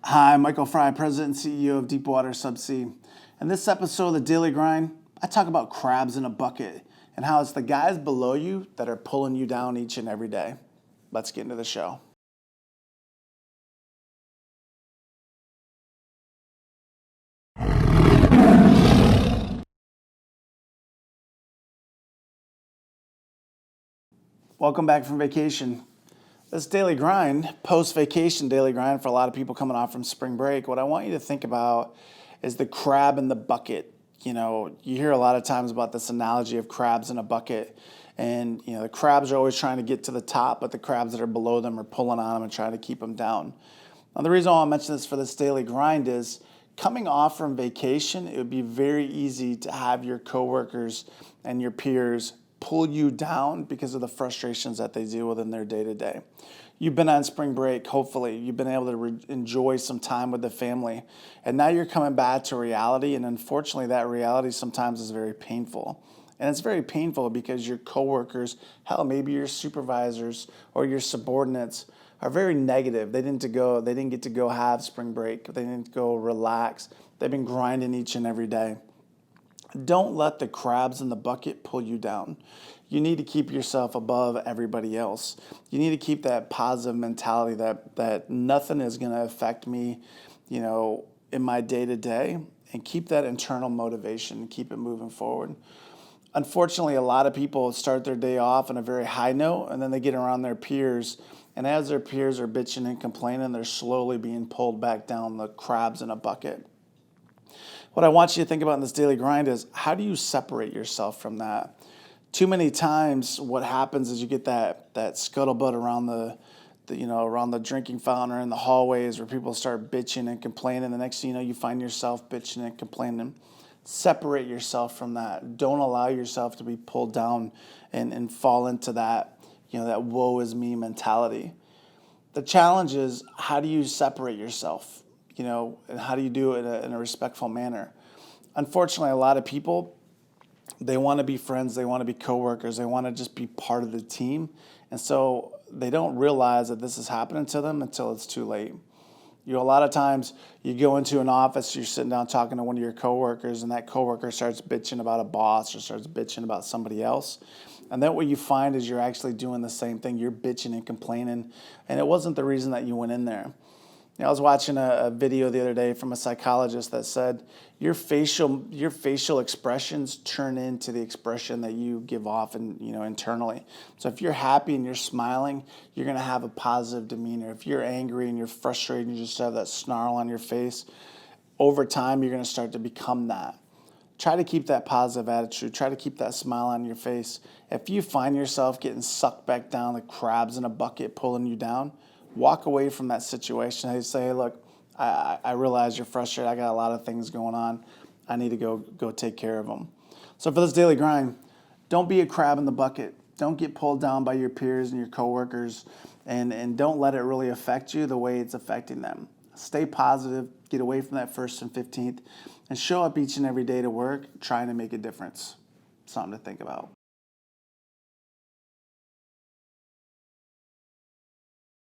Hi, Michael Fry, President and CEO of Deepwater Subsea. In this episode of The Daily Grind, I talk about crabs in a bucket and how it's the guys below you that are pulling you down each and every day. Let's get into the show. Welcome back from vacation. This daily grind, post-vacation daily grind for a lot of people coming off from spring break, what I want you to think about is the crab in the bucket. You know, you hear a lot of times about this analogy of crabs in a bucket. And, you know, the crabs are always trying to get to the top, but the crabs that are below them are pulling on them and trying to keep them down. Now, the reason I want to mention this for this daily grind is coming off from vacation, it would be very easy to have your coworkers and your peers pull you down because of the frustrations that they deal with in their day-to-day. You've been on spring break, hopefully. You've been able to enjoy some time with the family. And now you're coming back to reality, and unfortunately that reality sometimes is very painful. And it's very painful because your coworkers, hell, maybe your supervisors or your subordinates are very negative. They didn't get to go have spring break. They didn't go relax. They've been grinding each and every day. Don't let the crabs in the bucket pull you down. You need to keep yourself above everybody else. You need to keep that positive mentality that nothing is going to affect me, you know, in my day-to-day, and keep that internal motivation and keep it moving forward. Unfortunately, a lot of people start their day off on a very high note, and then they get around their peers, and as their peers are bitching and complaining, they're slowly being pulled back down the crabs in a bucket. What I want you to think about in this daily grind is, how do you separate yourself from that? Too many times what happens is you get that scuttlebutt around the drinking fountain or in the hallways where people start bitching and complaining. The next thing you know, you find yourself bitching and complaining. Separate yourself from that. Don't allow yourself to be pulled down and fall into that, that woe is me mentality. The challenge is, how do you separate yourself? And how do you do it in a respectful manner? Unfortunately, a lot of people, they want to be friends, they want to be coworkers, they want to just be part of the team. And so they don't realize that this is happening to them until it's too late. A lot of times you go into an office, you're sitting down talking to one of your coworkers, and that coworker starts bitching about a boss or starts bitching about somebody else. And then what you find is you're actually doing the same thing. You're bitching and complaining, and it wasn't the reason that you went in there. I was watching a video the other day from a psychologist that said your facial expressions turn into the expression that you give off internally. So if you're happy and you're smiling, you're going to have a positive demeanor. If you're angry and you're frustrated and you just have that snarl on your face, over time you're going to start to become that. Try to keep that positive attitude. Try to keep that smile on your face. If you find yourself getting sucked back down, the crabs in a bucket pulling you down, walk away from that situation. They say, hey, look, I realize you're frustrated. I got a lot of things going on. I need to go take care of them. So for this daily grind, don't be a crab in the bucket. Don't get pulled down by your peers and your coworkers, and don't let it really affect you the way it's affecting them. Stay positive. Get away from that 1st and 15th, and show up each and every day to work trying to make a difference. Something to think about.